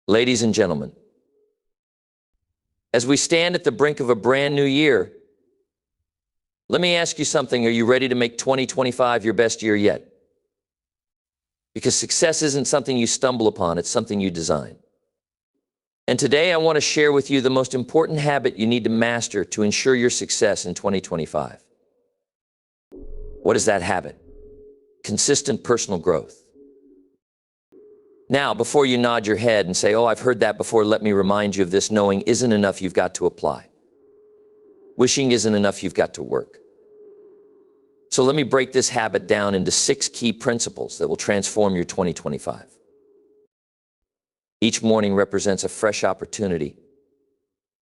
Ladies and gentlemen, as we stand at the brink of a brand new year, let me ask you something. Are you ready to make 2025 your best year yet? Because success isn't something you stumble upon, it's something you design. And today I want to share with you the most important habit you need to master to ensure your success in 2025. What is that habit? Consistent personal growth. Now, before you nod your head and say, "Oh, I've heard that before," let me remind you of this: knowing isn't enough, you've got to apply. Wishing isn't enough, you've got to work. So let me break this habit down into 6 key principles that will transform your 2025. Each morning represents a fresh opportunity,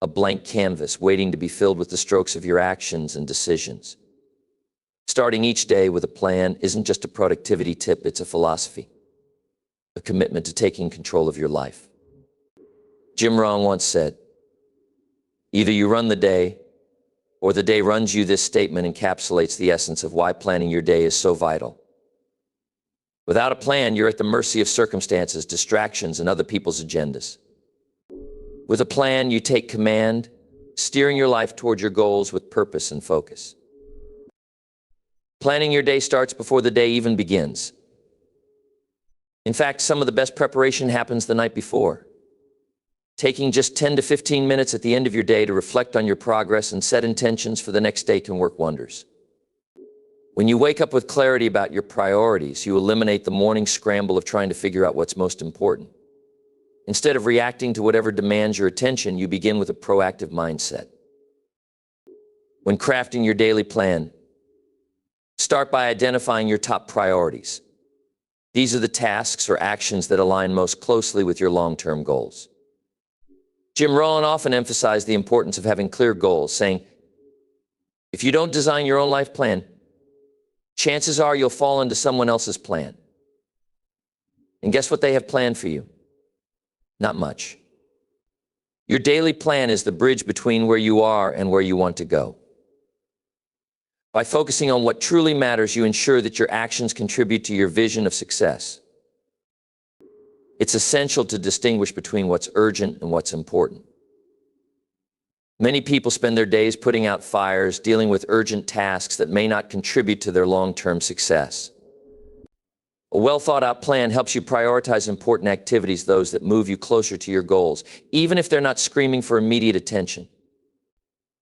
a blank canvas waiting to be filled with the strokes of your actions and decisions. Starting each day with a plan isn't just a productivity tip, it's a philosophy, a commitment to taking control of your life. Jim Rohn once said, "Either you run the day, or the day runs you." This statement encapsulates the essence of why planning your day is so vital. Without a plan, you're at the mercy of circumstances, distractions, and other people's agendas. With a plan, you take command, steering your life toward your goals with purpose and focus. Planning your day starts before the day even begins. In fact, some of the best preparation happens the night before. Taking just 10 to 15 minutes at the end of your day to reflect on your progress and set intentions for the next day can work wonders. When you wake up with clarity about your priorities, you eliminate the morning scramble of trying to figure out what's most important. Instead of reacting to whatever demands your attention, you begin with a proactive mindset. When crafting your daily plan, start by identifying your top priorities. These are the tasks or actions that align most closely with your long-term goals. Jim Rohn often emphasized the importance of having clear goals, saying, "If you don't design your own life plan, chances are you'll fall into someone else's plan." And guess what they have planned for you? Not much. Your daily plan is the bridge between where you are and where you want to go. By focusing on what truly matters, you ensure that your actions contribute to your vision of success. It's essential to distinguish between what's urgent and what's important. Many people spend their days putting out fires, dealing with urgent tasks that may not contribute to their long-term success. A well-thought-out plan helps you prioritize important activities, those that move you closer to your goals, even if they're not screaming for immediate attention.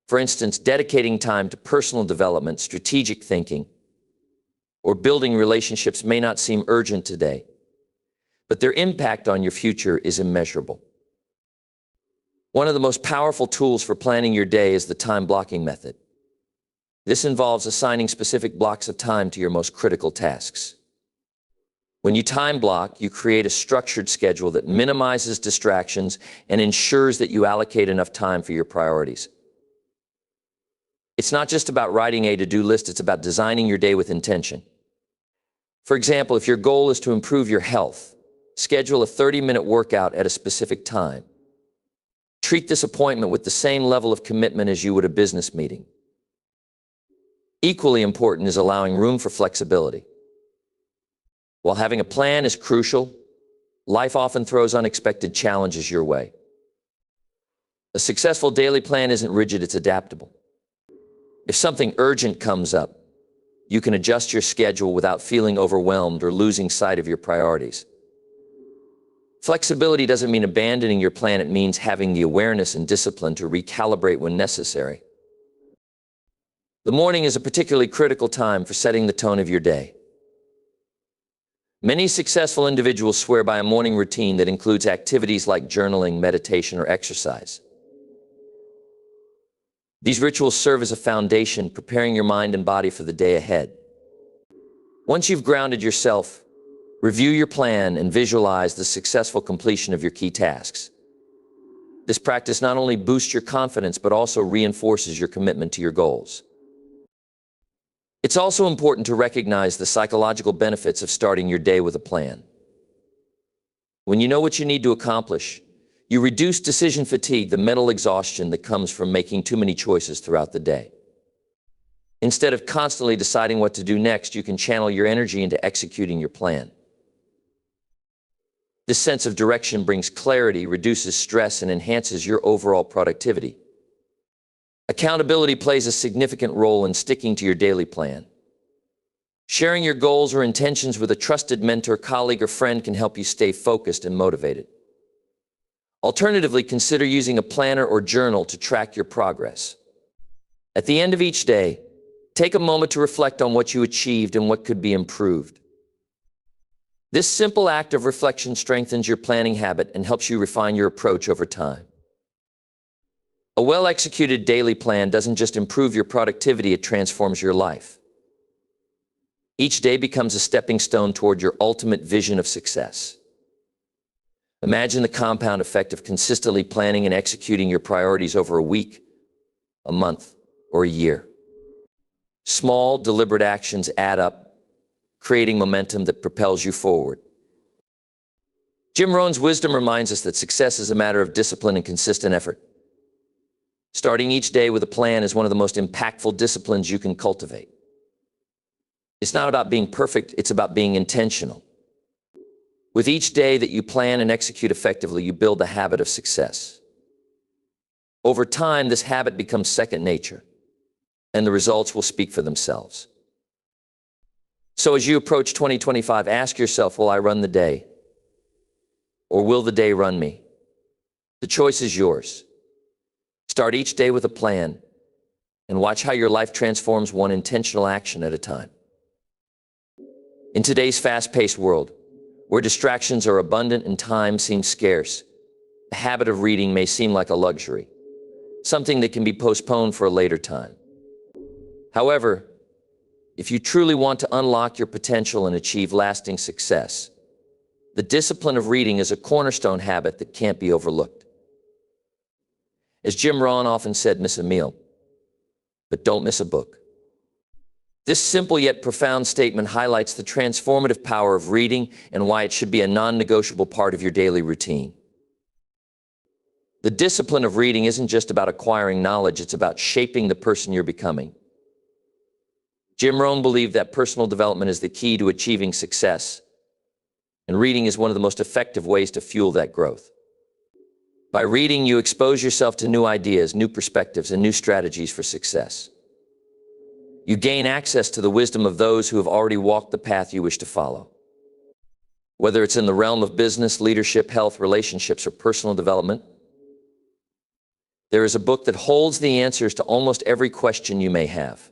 For instance, dedicating time to personal development, strategic thinking, or building relationships may not seem urgent today, but their impact on your future is immeasurable. One of the most powerful tools for planning your day is the time blocking method. This involves assigning specific blocks of time to your most critical tasks. When you time block, you create a structured schedule that minimizes distractions and ensures that you allocate enough time for your priorities. It's not just about writing a to-do list, it's about designing your day with intention. For example, if your goal is to improve your health, schedule a 30-minute workout at a specific time. Treat this appointment with the same level of commitment as you would a business meeting. Equally important is allowing room for flexibility. While having a plan is crucial, life often throws unexpected challenges your way. A successful daily plan isn't rigid, it's adaptable. If something urgent comes up, you can adjust your schedule without feeling overwhelmed or losing sight of your priorities. Flexibility doesn't mean abandoning your plan, it means having the awareness and discipline to recalibrate when necessary. The morning is a particularly critical time for setting the tone of your day. Many successful individuals swear by a morning routine that includes activities like journaling, meditation, or exercise. These rituals serve as a foundation, preparing your mind and body for the day ahead. Once you've grounded yourself, review your plan and visualize the successful completion of your key tasks. This practice not only boosts your confidence, but also reinforces your commitment to your goals. It's also important to recognize the psychological benefits of starting your day with a plan. When you know what you need to accomplish, you reduce decision fatigue, the mental exhaustion that comes from making too many choices throughout the day. Instead of constantly deciding what to do next, you can channel your energy into executing your plan. This sense of direction brings clarity, reduces stress, and enhances your overall productivity. Accountability plays a significant role in sticking to your daily plan. Sharing your goals or intentions with a trusted mentor, colleague, or friend can help you stay focused and motivated. Alternatively, consider using a planner or journal to track your progress. At the end of each day, take a moment to reflect on what you achieved and what could be improved. This simple act of reflection strengthens your planning habit and helps you refine your approach over time. A well-executed daily plan doesn't just improve your productivity, it transforms your life. Each day becomes a stepping stone toward your ultimate vision of success. Imagine the compound effect of consistently planning and executing your priorities over a week, a month, or a year. Small, deliberate actions add up, creating momentum that propels you forward. Jim Rohn's wisdom reminds us that success is a matter of discipline and consistent effort. Starting each day with a plan is one of the most impactful disciplines you can cultivate. It's not about being perfect, it's about being intentional. With each day that you plan and execute effectively, you build a habit of success. Over time, this habit becomes second nature, and the results will speak for themselves. So as you approach 2025, ask yourself, will I run the day? Or will the day run me? The choice is yours. Start each day with a plan and watch how your life transforms one intentional action at a time. In today's fast-paced world, where distractions are abundant and time seems scarce, the habit of reading may seem like a luxury, something that can be postponed for a later time. However, if you truly want to unlock your potential and achieve lasting success, the discipline of reading is a cornerstone habit that can't be overlooked. As Jim Rohn often said, miss a meal, but don't miss a book. This simple yet profound statement highlights the transformative power of reading and why it should be a non-negotiable part of your daily routine. The discipline of reading isn't just about acquiring knowledge, it's about shaping the person you're becoming. Jim Rohn believed that personal development is the key to achieving success, and reading is one of the most effective ways to fuel that growth. By reading, you expose yourself to new ideas, new perspectives, and new strategies for success. You gain access to the wisdom of those who have already walked the path you wish to follow. Whether it's in the realm of business, leadership, health, relationships, or personal development, there is a book that holds the answers to almost every question you may have.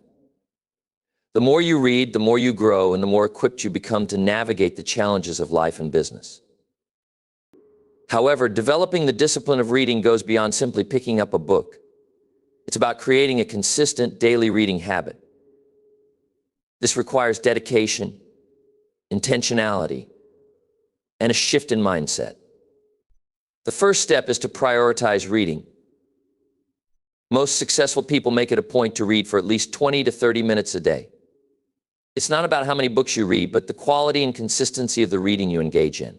The more you read, the more you grow, and the more equipped you become to navigate the challenges of life and business. However, developing the discipline of reading goes beyond simply picking up a book. It's about creating a consistent daily reading habit. This requires dedication, intentionality, and a shift in mindset. The first step is to prioritize reading. Most successful people make it a point to read for at least 20 to 30 minutes a day. It's not about how many books you read, but the quality and consistency of the reading you engage in.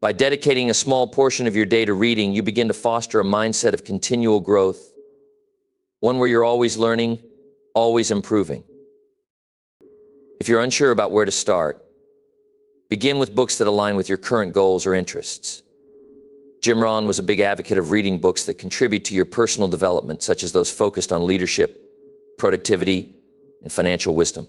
By dedicating a small portion of your day to reading, you begin to foster a mindset of continual growth, one where you're always learning, always improving. If you're unsure about where to start, begin with books that align with your current goals or interests. Jim Rohn was a big advocate of reading books that contribute to your personal development, such as those focused on leadership, productivity, and financial wisdom.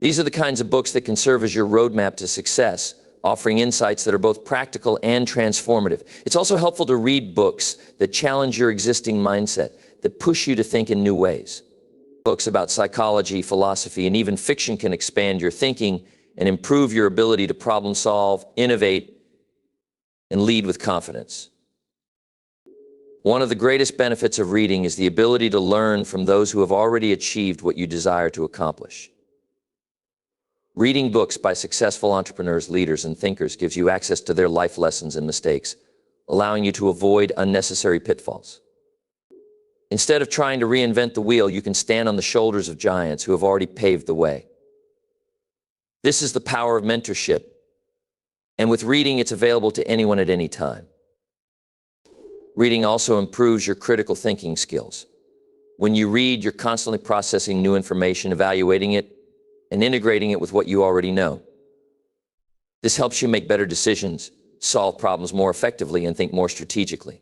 These are the kinds of books that can serve as your roadmap to success, offering insights that are both practical and transformative. It's also helpful to read books that challenge your existing mindset, that push you to think in new ways. Books about psychology, philosophy, and even fiction can expand your thinking and improve your ability to problem solve, innovate, and lead with confidence. One of the greatest benefits of reading is the ability to learn from those who have already achieved what you desire to accomplish. Reading books by successful entrepreneurs, leaders, and thinkers gives you access to their life lessons and mistakes, allowing you to avoid unnecessary pitfalls. Instead of trying to reinvent the wheel, you can stand on the shoulders of giants who have already paved the way. This is the power of mentorship, and with reading, it's available to anyone at any time. Reading also improves your critical thinking skills. When you read, you're constantly processing new information, evaluating it, and integrating it with what you already know. This helps you make better decisions, solve problems more effectively, and think more strategically.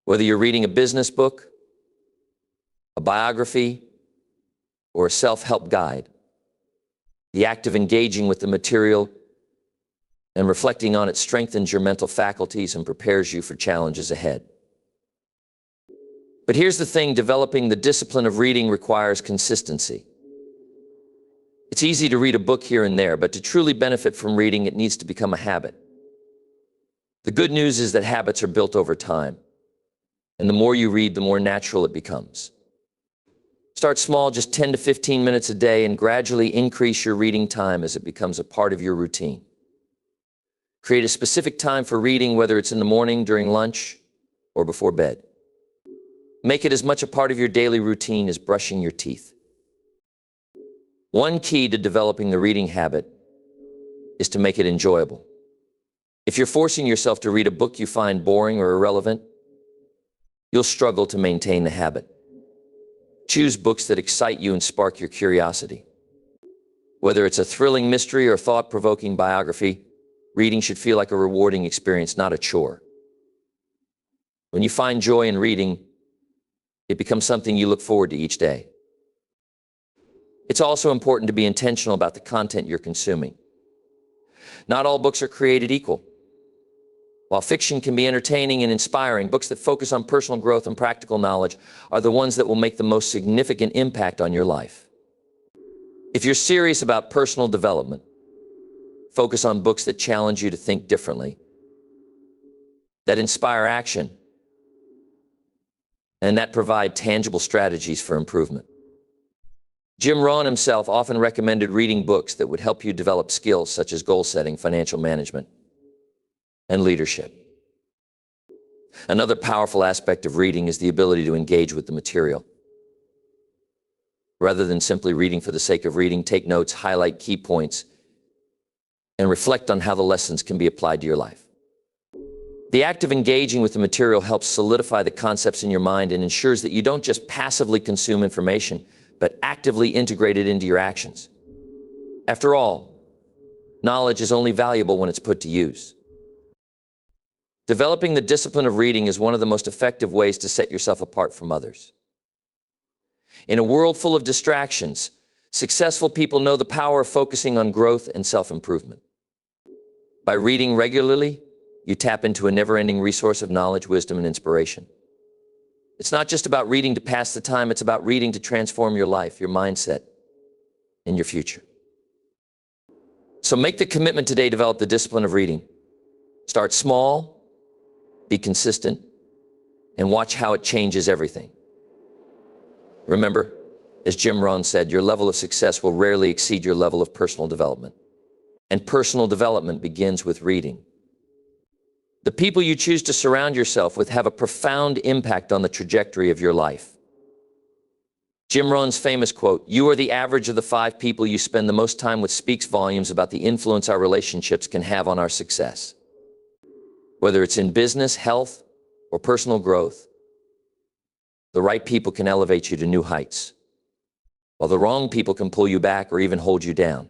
Whether you're reading a business book, a biography, or a self-help guide, the act of engaging with the material and reflecting on it strengthens your mental faculties and prepares you for challenges ahead. But here's the thing, developing the discipline of reading requires consistency. It's easy to read a book here and there, but to truly benefit from reading, it needs to become a habit. The good news is that habits are built over time, and the more you read, the more natural it becomes. Start small, just 10 to 15 minutes a day, and gradually increase your reading time as it becomes a part of your routine. Create a specific time for reading, whether it's in the morning, during lunch, or before bed. Make it as much a part of your daily routine as brushing your teeth. One key to developing the reading habit is to make it enjoyable. If you're forcing yourself to read a book you find boring or irrelevant, you'll struggle to maintain the habit. Choose books that excite you and spark your curiosity. Whether it's a thrilling mystery or thought-provoking biography, reading should feel like a rewarding experience, not a chore. When you find joy in reading, it becomes something you look forward to each day. It's also important to be intentional about the content you're consuming. Not all books are created equal. While fiction can be entertaining and inspiring, books that focus on personal growth and practical knowledge are the ones that will make the most significant impact on your life. If you're serious about personal development, focus on books that challenge you to think differently, that inspire action, and that provide tangible strategies for improvement. Jim Rohn himself often recommended reading books that would help you develop skills such as goal setting, financial management, and leadership. Another powerful aspect of reading is the ability to engage with the material. Rather than simply reading for the sake of reading, take notes, highlight key points, and reflect on how the lessons can be applied to your life. The act of engaging with the material helps solidify the concepts in your mind and ensures that you don't just passively consume information, but actively integrate it into your actions. After all, knowledge is only valuable when it's put to use. Developing the discipline of reading is one of the most effective ways to set yourself apart from others. In a world full of distractions, successful people know the power of focusing on growth and self-improvement. By reading regularly, you tap into a never-ending resource of knowledge, wisdom, and inspiration. It's not just about reading to pass the time, it's about reading to transform your life, your mindset, and your future. So make the commitment today to develop the discipline of reading. Start small, be consistent, and watch how it changes everything. Remember, as Jim Rohn said, your level of success will rarely exceed your level of personal development. And personal development begins with reading. The people you choose to surround yourself with have a profound impact on the trajectory of your life. Jim Rohn's famous quote, "You are the average of the 5 people you spend the most time with," speaks volumes about the influence our relationships can have on our success. Whether it's in business, health, or personal growth, the right people can elevate you to new heights, while the wrong people can pull you back or even hold you down.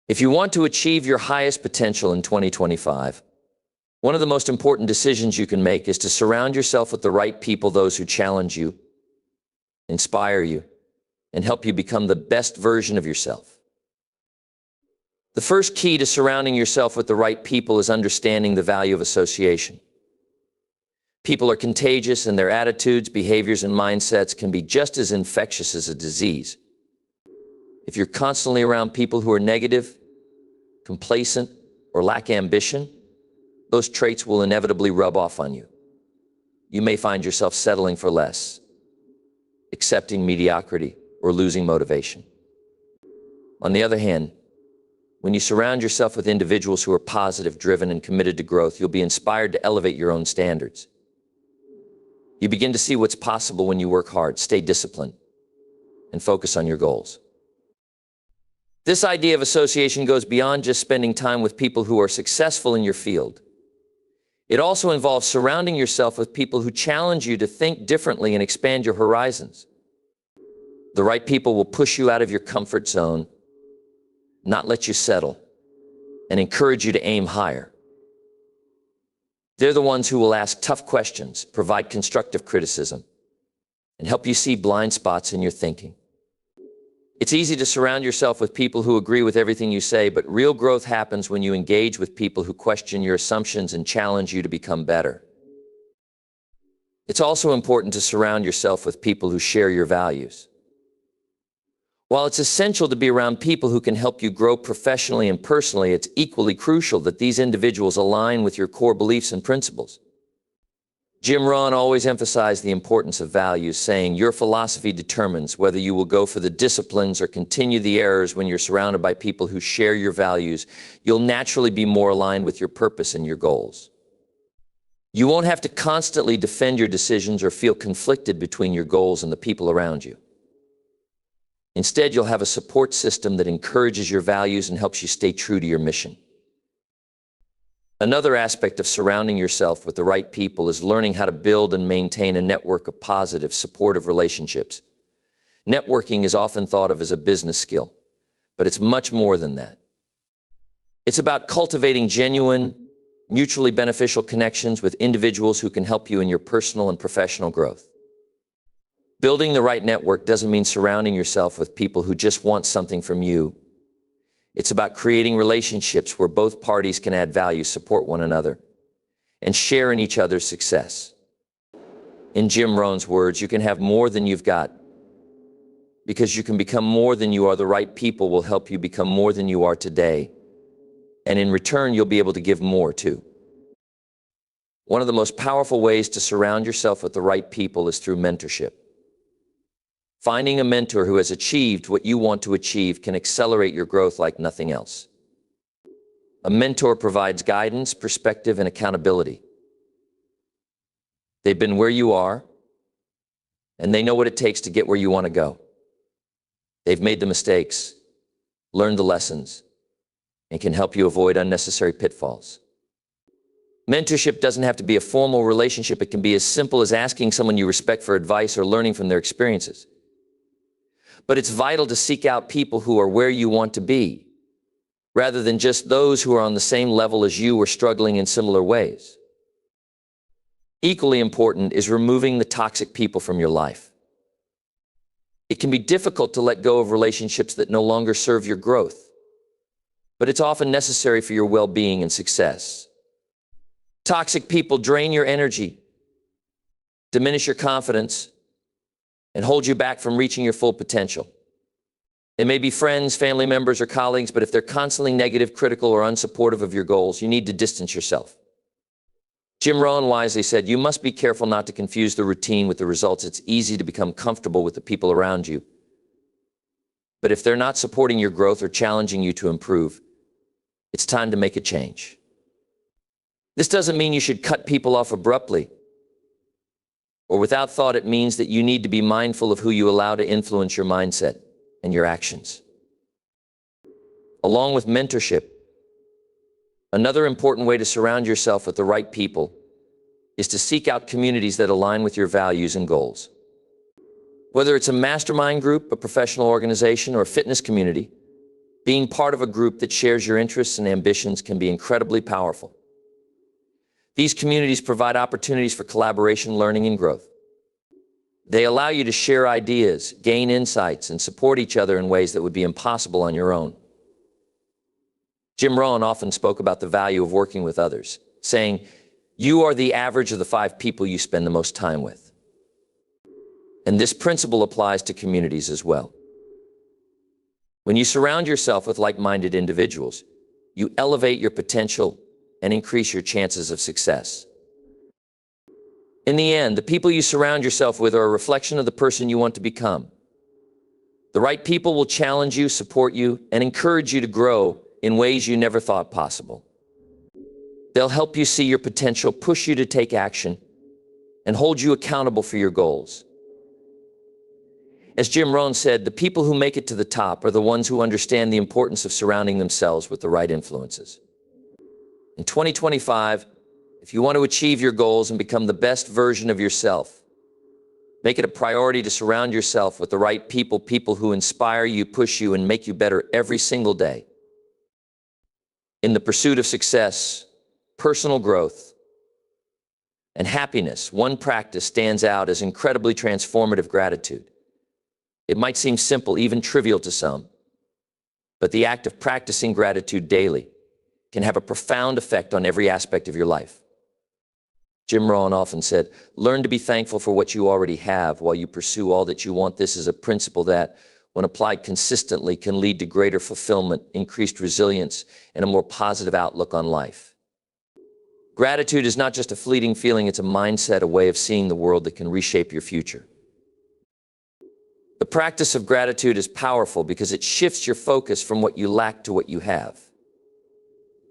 If you want to achieve your highest potential in 2025, one of the most important decisions you can make is to surround yourself with the right people, those who challenge you, inspire you, and help you become the best version of yourself. The first key to surrounding yourself with the right people is understanding the value of association. People are contagious, and their attitudes, behaviors, and mindsets can be just as infectious as a disease. If you're constantly around people who are negative, complacent, or lack ambition, those traits will inevitably rub off on you. You may find yourself settling for less, accepting mediocrity, or losing motivation. On the other hand, when you surround yourself with individuals who are positive, driven, and committed to growth, you'll be inspired to elevate your own standards. You begin to see what's possible when you work hard, stay disciplined, and focus on your goals. This idea of association goes beyond just spending time with people who are successful in your field. It also involves surrounding yourself with people who challenge you to think differently and expand your horizons. The right people will push you out of your comfort zone, not let you settle. and encourage you to aim higher. They're the ones who will ask tough questions, provide constructive criticism, and help you see blind spots in your thinking. It's easy to surround yourself with people who agree with everything you say, but real growth happens when you engage with people who question your assumptions and challenge you to become better. It's also important to surround yourself with people who share your values. While it's essential to be around people who can help you grow professionally and personally, it's equally crucial that these individuals align with your core beliefs and principles. Jim Rohn always emphasized the importance of values, saying, "Your philosophy determines whether you will go for the disciplines or continue the errors. When you're surrounded by people who share your values, you'll naturally be more aligned with your purpose and your goals. You won't have to constantly defend your decisions or feel conflicted between your goals and the people around you. Instead, you'll have a support system that encourages your values and helps you stay true to your mission." Another aspect of surrounding yourself with the right people is learning how to build and maintain a network of positive, supportive relationships. Networking is often thought of as a business skill, but it's much more than that. It's about cultivating genuine, mutually beneficial connections with individuals who can help you in your personal and professional growth. Building the right network doesn't mean surrounding yourself with people who just want something from you. It's about creating relationships where both parties can add value, support one another, and share in each other's success. In Jim Rohn's words, you can have more than you've got because you can become more than you are. The right people will help you become more than you are today, and in return, you'll be able to give more too. One of the most powerful ways to surround yourself with the right people is through mentorship. Finding a mentor who has achieved what you want to achieve can accelerate your growth like nothing else. A mentor provides guidance, perspective, and accountability. They've been where you are, and they know what it takes to get where you want to go. They've made the mistakes, learned the lessons, and can help you avoid unnecessary pitfalls. Mentorship doesn't have to be a formal relationship. It can be as simple as asking someone you respect for advice or learning from their experiences. But it's vital to seek out people who are where you want to be, rather than just those who are on the same level as you or struggling in similar ways. Equally important is removing the toxic people from your life. It can be difficult to let go of relationships that no longer serve your growth, but it's often necessary for your well-being and success. Toxic people drain your energy, diminish your confidence, and hold you back from reaching your full potential. They may be friends, family members, or colleagues, but if they're constantly negative, critical, or unsupportive of your goals, you need to distance yourself. Jim Rohn wisely said, "You must be careful not to confuse the routine with the results." It's easy to become comfortable with the people around you, but if they're not supporting your growth or challenging you to improve, it's time to make a change. This doesn't mean you should cut people off abruptly or without thought. It means that you need to be mindful of who you allow to influence your mindset and your actions. Along with mentorship, another important way to surround yourself with the right people is to seek out communities that align with your values and goals. Whether it's a mastermind group, a professional organization, or a fitness community, being part of a group that shares your interests and ambitions can be incredibly powerful. These communities provide opportunities for collaboration, learning, and growth. They allow you to share ideas, gain insights, and support each other in ways that would be impossible on your own. Jim Rohn often spoke about the value of working with others, saying, "You are the average of the 5 people you spend the most time with." And this principle applies to communities as well. When you surround yourself with like-minded individuals, you elevate your potential and increase your chances of success. In the end, the people you surround yourself with are a reflection of the person you want to become. The right people will challenge you, support you, and encourage you to grow in ways you never thought possible. They'll help you see your potential, push you to take action, and hold you accountable for your goals. As Jim Rohn said, the people who make it to the top are the ones who understand the importance of surrounding themselves with the right influences. In 2025, if you want to achieve your goals and become the best version of yourself, make it a priority to surround yourself with the right people, people who inspire you, push you, and make you better every single day. In the pursuit of success, personal growth, and happiness, one practice stands out as incredibly transformative: gratitude. It might seem simple, even trivial to some, but the act of practicing gratitude daily can have a profound effect on every aspect of your life. Jim Rohn often said, "Learn to be thankful for what you already have while you pursue all that you want." This is a principle that, when applied consistently, can lead to greater fulfillment, increased resilience, and a more positive outlook on life. Gratitude is not just a fleeting feeling, it's a mindset, a way of seeing the world that can reshape your future. The practice of gratitude is powerful because it shifts your focus from what you lack to what you have.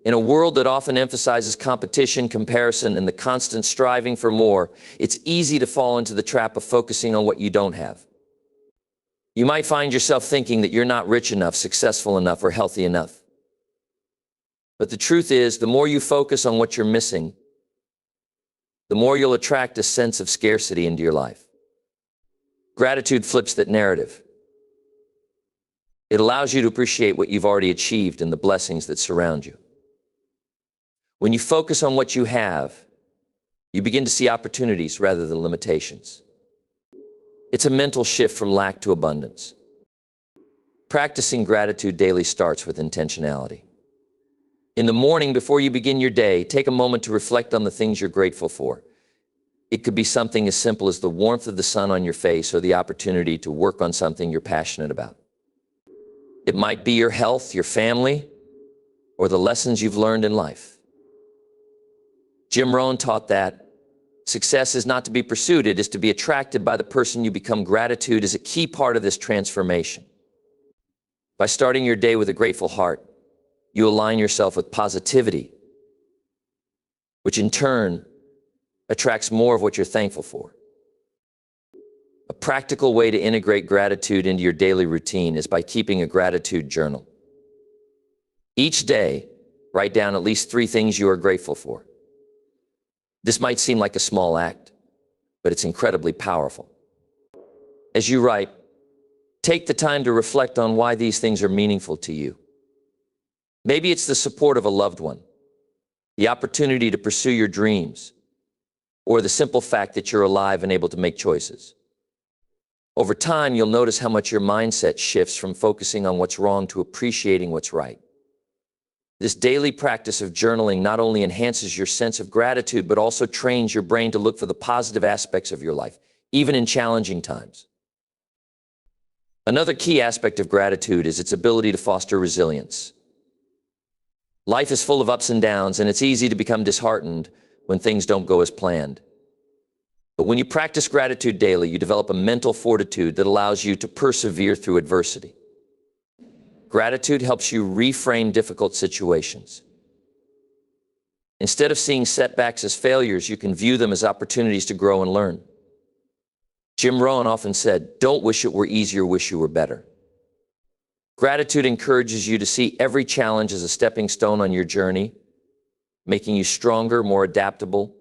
In a world that often emphasizes competition, comparison, and the constant striving for more, it's easy to fall into the trap of focusing on what you don't have. You might find yourself thinking that you're not rich enough, successful enough, or healthy enough. But the truth is, the more you focus on what you're missing, the more you'll attract a sense of scarcity into your life. Gratitude flips that narrative. It allows you to appreciate what you've already achieved and the blessings that surround you. When you focus on what you have, you begin to see opportunities rather than limitations. It's a mental shift from lack to abundance. Practicing gratitude daily starts with intentionality. In the morning, before you begin your day, take a moment to reflect on the things you're grateful for. It could be something as simple as the warmth of the sun on your face or the opportunity to work on something you're passionate about. It might be your health, your family, or the lessons you've learned in life. Jim Rohn taught that success is not to be pursued, it is to be attracted by the person you become. Gratitude is a key part of this transformation. By starting your day with a grateful heart, you align yourself with positivity, which in turn attracts more of what you're thankful for. A practical way to integrate gratitude into your daily routine is by keeping a gratitude journal. Each day, write down at least 3 things you are grateful for. This might seem like a small act, but it's incredibly powerful. As you write, take the time to reflect on why these things are meaningful to you. Maybe it's the support of a loved one, the opportunity to pursue your dreams, or the simple fact that you're alive and able to make choices. Over time, you'll notice how much your mindset shifts from focusing on what's wrong to appreciating what's right. This daily practice of journaling not only enhances your sense of gratitude, but also trains your brain to look for the positive aspects of your life, even in challenging times. Another key aspect of gratitude is its ability to foster resilience. Life is full of ups and downs, and it's easy to become disheartened when things don't go as planned. But when you practice gratitude daily, you develop a mental fortitude that allows you to persevere through adversity. Gratitude helps you reframe difficult situations. Instead of seeing setbacks as failures, you can view them as opportunities to grow and learn. Jim Rohn often said, "Don't wish it were easier, wish you were better." Gratitude encourages you to see every challenge as a stepping stone on your journey, making you stronger, more adaptable,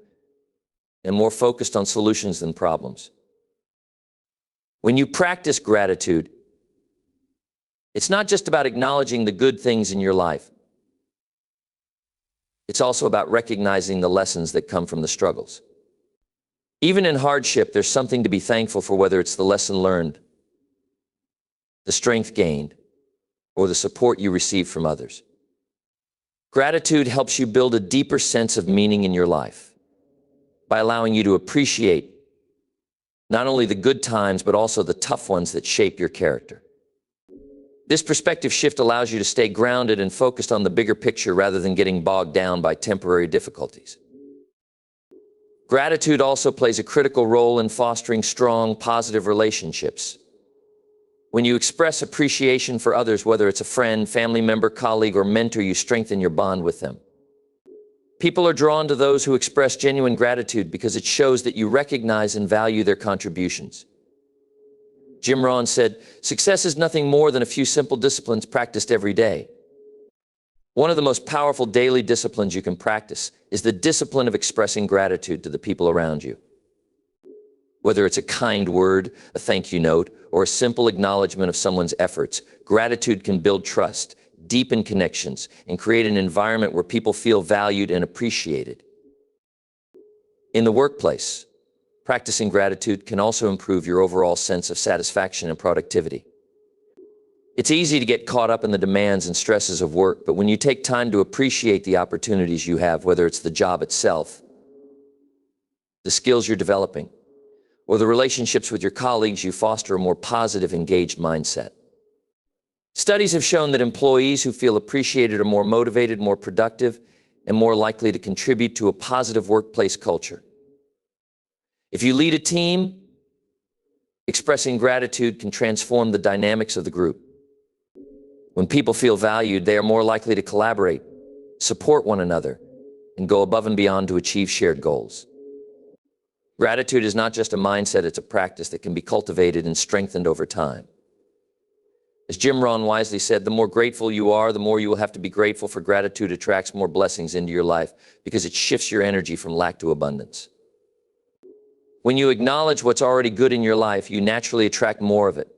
and more focused on solutions than problems. When you practice gratitude, it's not just about acknowledging the good things in your life. It's also about recognizing the lessons that come from the struggles. Even in hardship, there's something to be thankful for, whether it's the lesson learned, the strength gained, or the support you receive from others. Gratitude helps you build a deeper sense of meaning in your life by allowing you to appreciate not only the good times, but also the tough ones that shape your character. This perspective shift allows you to stay grounded and focused on the bigger picture rather than getting bogged down by temporary difficulties. Gratitude also plays a critical role in fostering strong, positive relationships. When you express appreciation for others, whether it's a friend, family member, colleague, or mentor, you strengthen your bond with them. People are drawn to those who express genuine gratitude because it shows that you recognize and value their contributions. Jim Rohn said, "Success is nothing more than a few simple disciplines practiced every day." One of the most powerful daily disciplines you can practice is the discipline of expressing gratitude to the people around you. Whether it's a kind word, a thank you note, or a simple acknowledgement of someone's efforts, gratitude can build trust, deepen connections, and create an environment where people feel valued and appreciated. In the workplace, practicing gratitude can also improve your overall sense of satisfaction and productivity. It's easy to get caught up in the demands and stresses of work, but when you take time to appreciate the opportunities you have, whether it's the job itself, the skills you're developing, or the relationships with your colleagues, you foster a more positive, engaged mindset. Studies have shown that employees who feel appreciated are more motivated, more productive, and more likely to contribute to a positive workplace culture. If you lead a team, expressing gratitude can transform the dynamics of the group. When people feel valued, they are more likely to collaborate, support one another, and go above and beyond to achieve shared goals. Gratitude is not just a mindset, it's a practice that can be cultivated and strengthened over time. As Jim Rohn wisely said, the more grateful you are, the more you will have to be grateful, for gratitude attracts more blessings into your life because it shifts your energy from lack to abundance. When you acknowledge what's already good in your life, you naturally attract more of it.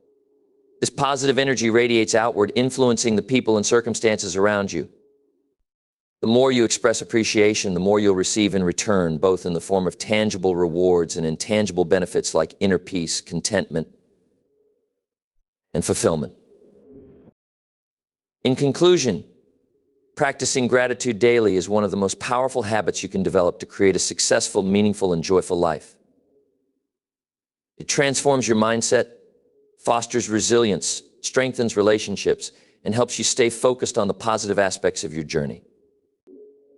This positive energy radiates outward, influencing the people and circumstances around you. The more you express appreciation, the more you'll receive in return, both in the form of tangible rewards and intangible benefits like inner peace, contentment, and fulfillment. In conclusion, practicing gratitude daily is one of the most powerful habits you can develop to create a successful, meaningful, and joyful life. It transforms your mindset, fosters resilience, strengthens relationships, and helps you stay focused on the positive aspects of your journey.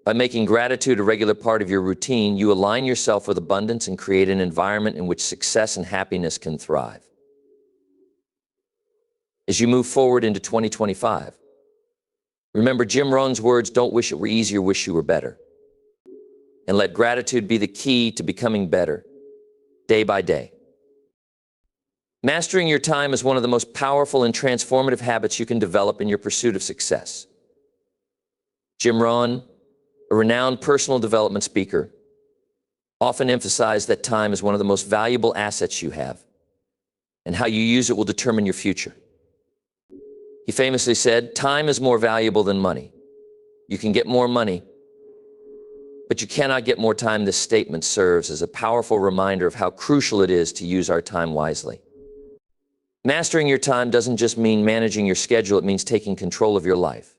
By making gratitude a regular part of your routine, you align yourself with abundance and create an environment in which success and happiness can thrive. As you move forward into 2025, remember Jim Rohn's words, "Don't wish it were easier, wish you were better." And let gratitude be the key to becoming better, day by day. Mastering your time is one of the most powerful and transformative habits you can develop in your pursuit of success. Jim Rohn, a renowned personal development speaker, often emphasized that time is one of the most valuable assets you have, and how you use it will determine your future. He famously said, "Time is more valuable than money. You can get more money, but you cannot get more time." This statement serves as a powerful reminder of how crucial it is to use our time wisely. Mastering your time doesn't just mean managing your schedule, it means taking control of your life,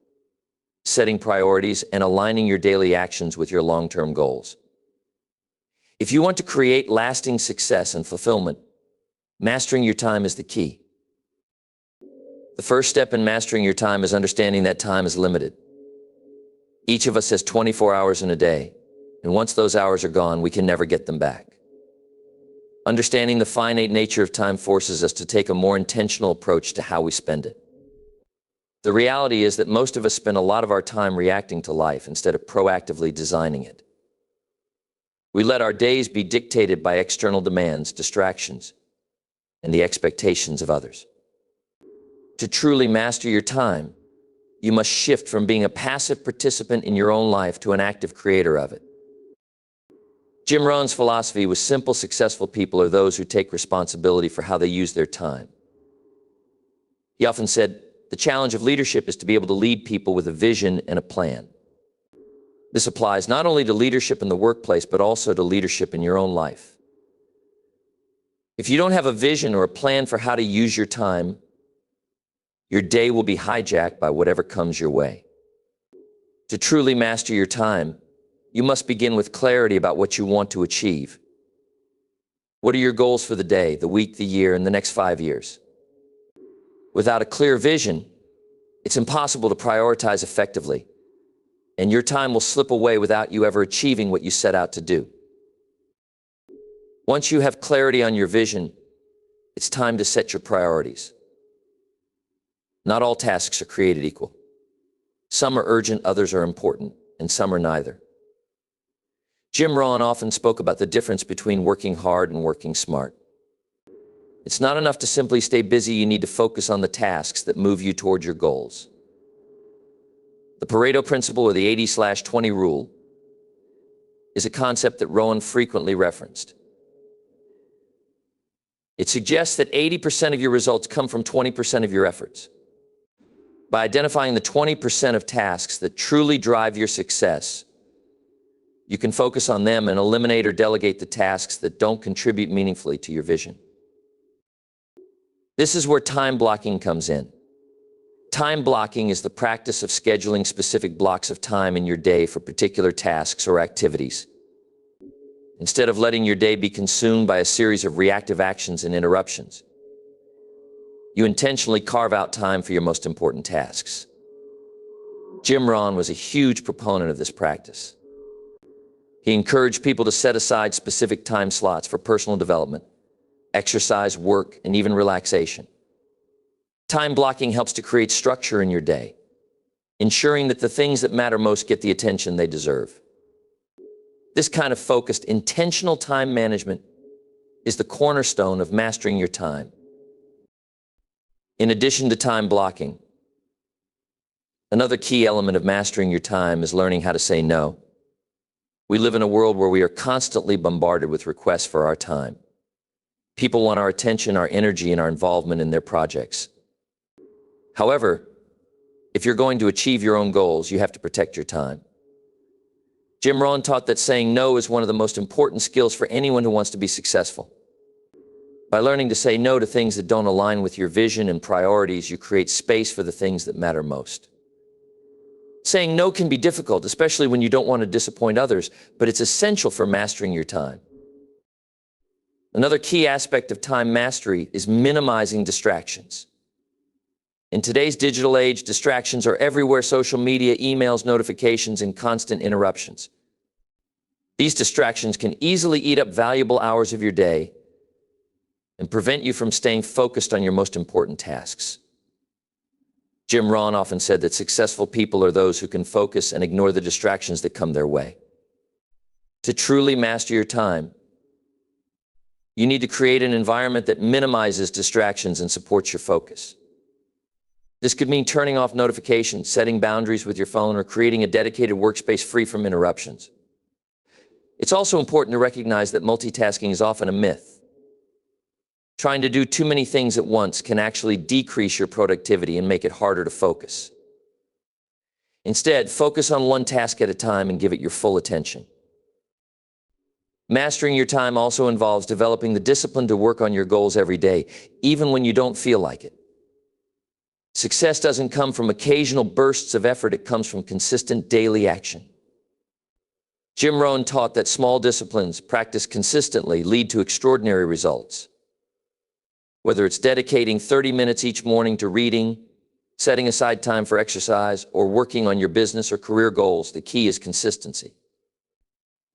setting priorities, and aligning your daily actions with your long-term goals. If you want to create lasting success and fulfillment, mastering your time is the key. The first step in mastering your time is understanding that time is limited. Each of us has 24 hours in a day, and once those hours are gone, we can never get them back. Understanding the finite nature of time forces us to take a more intentional approach to how we spend it. The reality is that most of us spend a lot of our time reacting to life instead of proactively designing it. We let our days be dictated by external demands, distractions, and the expectations of others. To truly master your time, you must shift from being a passive participant in your own life to an active creator of it. Jim Rohn's philosophy was simple: successful people are those who take responsibility for how they use their time. He often said, the challenge of leadership is to be able to lead people with a vision and a plan. This applies not only to leadership in the workplace, but also to leadership in your own life. If you don't have a vision or a plan for how to use your time, your day will be hijacked by whatever comes your way. To truly master your time, you must begin with clarity about what you want to achieve. What are your goals for the day, the week, the year, and the next 5 years? Without a clear vision, it's impossible to prioritize effectively, and your time will slip away without you ever achieving what you set out to do. Once you have clarity on your vision, it's time to set your priorities. Not all tasks are created equal. Some are urgent, others are important, and some are neither. Jim Rohn often spoke about the difference between working hard and working smart. It's not enough to simply stay busy, you need to focus on the tasks that move you toward your goals. The Pareto principle, or the 80/20 rule, is a concept that Rohn frequently referenced. It suggests that 80% of your results come from 20% of your efforts. By identifying the 20% of tasks that truly drive your success, you can focus on them and eliminate or delegate the tasks that don't contribute meaningfully to your vision. This is where time blocking comes in. Time blocking is the practice of scheduling specific blocks of time in your day for particular tasks or activities. Instead of letting your day be consumed by a series of reactive actions and interruptions, you intentionally carve out time for your most important tasks. Jim Rohn was a huge proponent of this practice. He encouraged people to set aside specific time slots for personal development, exercise, work, and even relaxation. Time blocking helps to create structure in your day, ensuring that the things that matter most get the attention they deserve. This kind of focused, intentional time management is the cornerstone of mastering your time. In addition to time blocking, another key element of mastering your time is learning how to say no. We live in a world where we are constantly bombarded with requests for our time. People want our attention, our energy, and our involvement in their projects. However, if you're going to achieve your own goals, you have to protect your time. Jim Rohn taught that saying no is one of the most important skills for anyone who wants to be successful. By learning to say no to things that don't align with your vision and priorities, you create space for the things that matter most. Saying no can be difficult, especially when you don't want to disappoint others, but it's essential for mastering your time. Another key aspect of time mastery is minimizing distractions. In today's digital age, distractions are everywhere: social media, emails, notifications, and constant interruptions. These distractions can easily eat up valuable hours of your day and prevent you from staying focused on your most important tasks. Jim Rohn often said that successful people are those who can focus and ignore the distractions that come their way. To truly master your time, you need to create an environment that minimizes distractions and supports your focus. This could mean turning off notifications, setting boundaries with your phone, or creating a dedicated workspace free from interruptions. It's also important to recognize that multitasking is often a myth. Trying to do too many things at once can actually decrease your productivity and make it harder to focus. Instead, focus on one task at a time and give it your full attention. Mastering your time also involves developing the discipline to work on your goals every day, even when you don't feel like it. Success doesn't come from occasional bursts of effort, it comes from consistent daily action. Jim Rohn taught that small disciplines practiced consistently lead to extraordinary results. Whether it's dedicating 30 minutes each morning to reading, setting aside time for exercise, or working on your business or career goals, the key is consistency.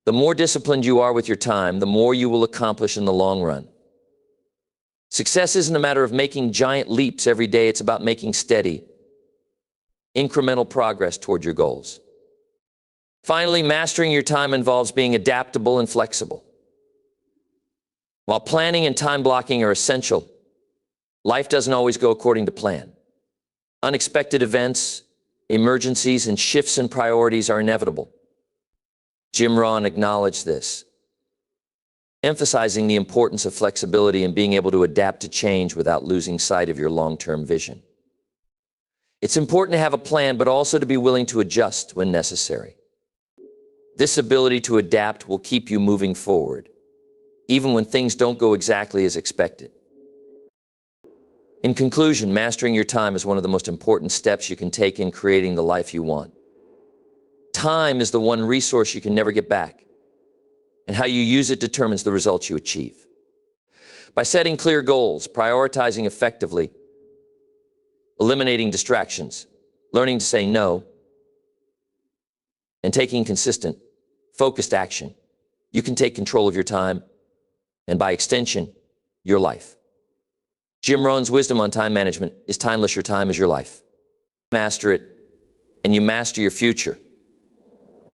The more disciplined you are with your time, the more you will accomplish in the long run. Success isn't a matter of making giant leaps every day, it's about making steady, incremental progress toward your goals. Finally, mastering your time involves being adaptable and flexible. While planning and time blocking are essential, life doesn't always go according to plan. Unexpected events, emergencies, and shifts in priorities are inevitable. Jim Rohn acknowledged this, emphasizing the importance of flexibility and being able to adapt to change without losing sight of your long-term vision. It's important to have a plan, but also to be willing to adjust when necessary. This ability to adapt will keep you moving forward, even when things don't go exactly as expected. In conclusion, mastering your time is one of the most important steps you can take in creating the life you want. Time is the one resource you can never get back, and how you use it determines the results you achieve. By setting clear goals, prioritizing effectively, eliminating distractions, learning to say no, and taking consistent, focused action, you can take control of your time and, by extension, your life. Jim Rohn's wisdom on time management is timeless. Your time is your life. Master it, and you master your future.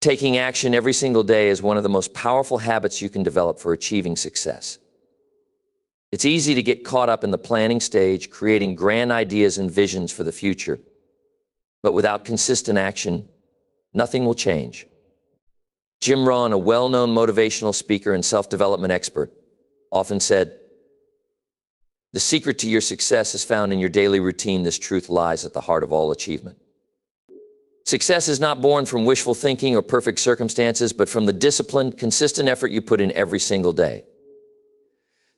Taking action every single day is one of the most powerful habits you can develop for achieving success. It's easy to get caught up in the planning stage, creating grand ideas and visions for the future. But without consistent action, nothing will change. Jim Rohn, a well-known motivational speaker and self-development expert, often said, The secret to your success is found in your daily routine. This truth lies at the heart of all achievement. Success is not born from wishful thinking or perfect circumstances, but from the disciplined, consistent effort you put in every single day.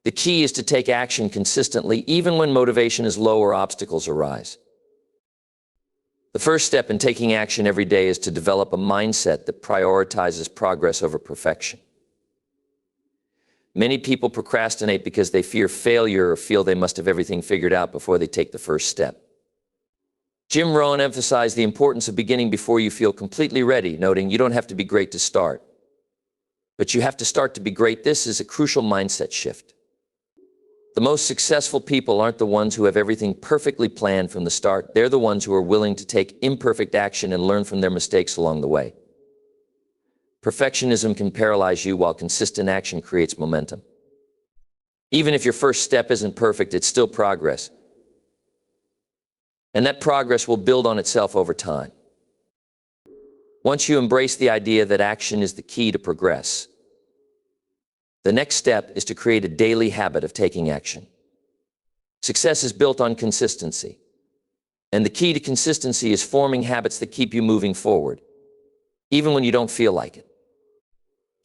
The key is to take action consistently, even when motivation is low or obstacles arise. The first step in taking action every day is to develop a mindset that prioritizes progress over perfection. Many people procrastinate because they fear failure or feel they must have everything figured out before they take the first step. Jim Rohn emphasized the importance of beginning before you feel completely ready, noting you don't have to be great to start, but you have to start to be great. This is a crucial mindset shift. The most successful people aren't the ones who have everything perfectly planned from the start. They're the ones who are willing to take imperfect action and learn from their mistakes along the way. Perfectionism can paralyze you, while consistent action creates momentum. Even if your first step isn't perfect, it's still progress. And that progress will build on itself over time. Once you embrace the idea that action is the key to progress, the next step is to create a daily habit of taking action. Success is built on consistency. And the key to consistency is forming habits that keep you moving forward, even when you don't feel like it.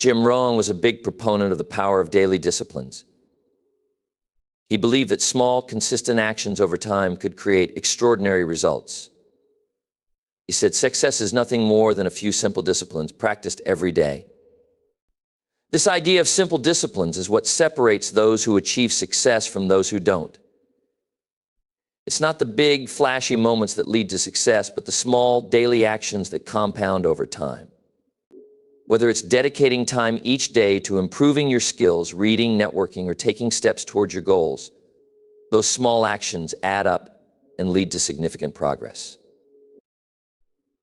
Jim Rohn was a big proponent of the power of daily disciplines. He believed that small, consistent actions over time could create extraordinary results. He said, success is nothing more than a few simple disciplines practiced every day. This idea of simple disciplines is what separates those who achieve success from those who don't. It's not the big, flashy moments that lead to success, but the small, daily actions that compound over time. Whether it's dedicating time each day to improving your skills, reading, networking, or taking steps towards your goals, those small actions add up and lead to significant progress.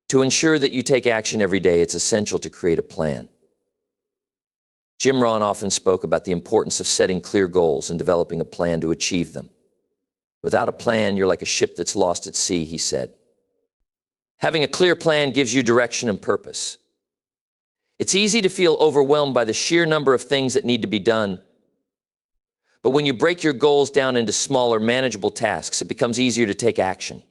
To ensure that you take action every day, it's essential to create a plan. Jim Rohn often spoke about the importance of setting clear goals and developing a plan to achieve them. Without a plan, you're like a ship that's lost at sea, he said. Having a clear plan gives you direction and purpose. It's easy to feel overwhelmed by the sheer number of things that need to be done. But when you break your goals down into smaller, manageable tasks, it becomes easier to take action.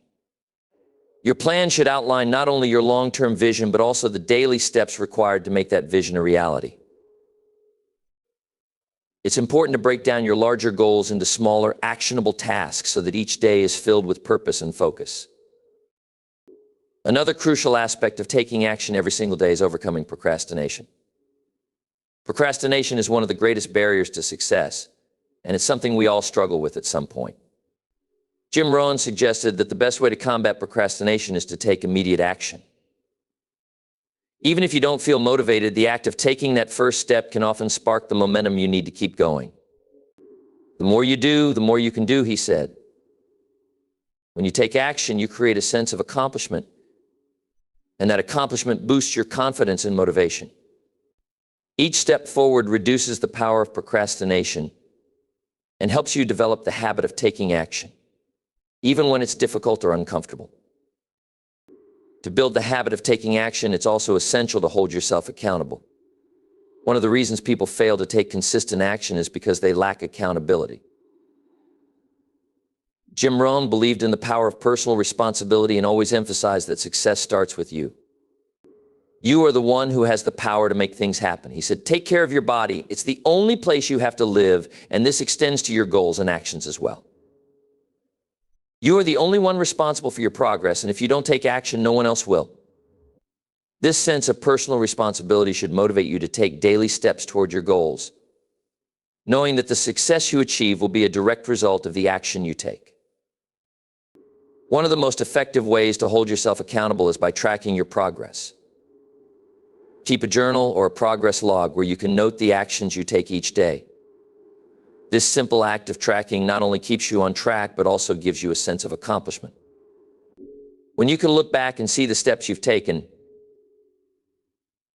Your plan should outline not only your long-term vision, but also the daily steps required to make that vision a reality. It's important to break down your larger goals into smaller, actionable tasks so that each day is filled with purpose and focus. Another crucial aspect of taking action every single day is overcoming procrastination. Procrastination is one of the greatest barriers to success, and it's something we all struggle with at some point. Jim Rohn suggested that the best way to combat procrastination is to take immediate action. Even if you don't feel motivated, the act of taking that first step can often spark the momentum you need to keep going. The more you do, the more you can do, he said. When you take action, you create a sense of accomplishment, and that accomplishment boosts your confidence and motivation. Each step forward reduces the power of procrastination and helps you develop the habit of taking action, even when it's difficult or uncomfortable. To build the habit of taking action, it's also essential to hold yourself accountable. One of the reasons people fail to take consistent action is because they lack accountability. Jim Rohn believed in the power of personal responsibility and always emphasized that success starts with you. You are the one who has the power to make things happen. He said, take care of your body. It's the only place you have to live, and this extends to your goals and actions as well. You are the only one responsible for your progress, and if you don't take action, no one else will. This sense of personal responsibility should motivate you to take daily steps toward your goals, knowing that the success you achieve will be a direct result of the action you take. One of the most effective ways to hold yourself accountable is by tracking your progress. Keep a journal or a progress log where you can note the actions you take each day. This simple act of tracking not only keeps you on track, but also gives you a sense of accomplishment. When you can look back and see the steps you've taken,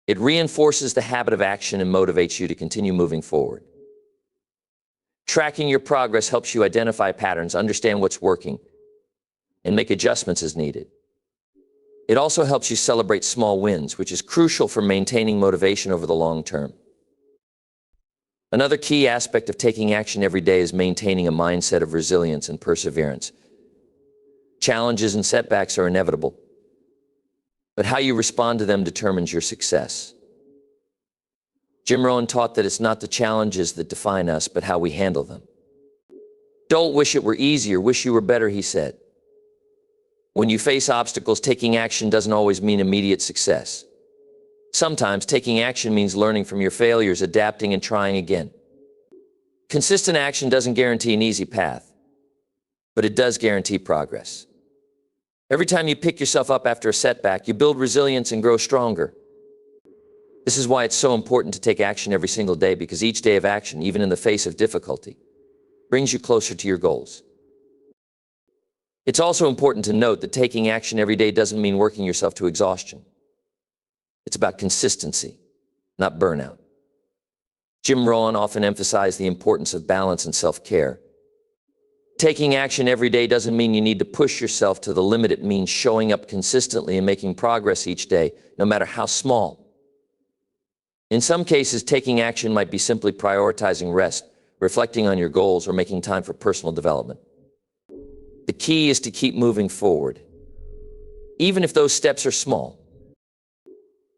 it reinforces the habit of action and motivates you to continue moving forward. Tracking your progress helps you identify patterns, understand what's working, and make adjustments as needed. It also helps you celebrate small wins, which is crucial for maintaining motivation over the long term. Another key aspect of taking action every day is maintaining a mindset of resilience and perseverance. Challenges and setbacks are inevitable, but how you respond to them determines your success. Jim Rohn taught that it's not the challenges that define us, but how we handle them. Don't wish it were easier, wish you were better, he said. When you face obstacles, taking action doesn't always mean immediate success. Sometimes taking action means learning from your failures, adapting, and trying again. Consistent action doesn't guarantee an easy path, but it does guarantee progress. Every time you pick yourself up after a setback, you build resilience and grow stronger. This is why it's so important to take action every single day, because each day of action, even in the face of difficulty, brings you closer to your goals. It's also important to note that taking action every day doesn't mean working yourself to exhaustion. It's about consistency, not burnout. Jim Rohn often emphasized the importance of balance and self-care. Taking action every day doesn't mean you need to push yourself to the limit. It means showing up consistently and making progress each day, no matter how small. In some cases, taking action might be simply prioritizing rest, reflecting on your goals, or making time for personal development. The key is to keep moving forward, even if those steps are small.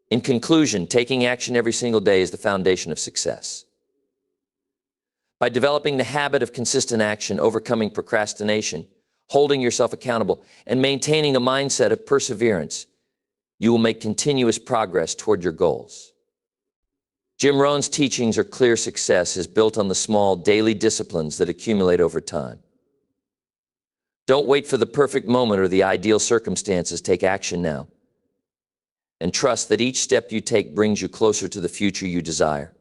In conclusion, taking action every single day is the foundation of success. By developing the habit of consistent action, overcoming procrastination, holding yourself accountable, and maintaining a mindset of perseverance, you will make continuous progress toward your goals. Jim Rohn's teachings are clear: success is built on the small daily disciplines that accumulate over time. Don't wait for the perfect moment or the ideal circumstances. Take action now, and trust that each step you take brings you closer to the future you desire.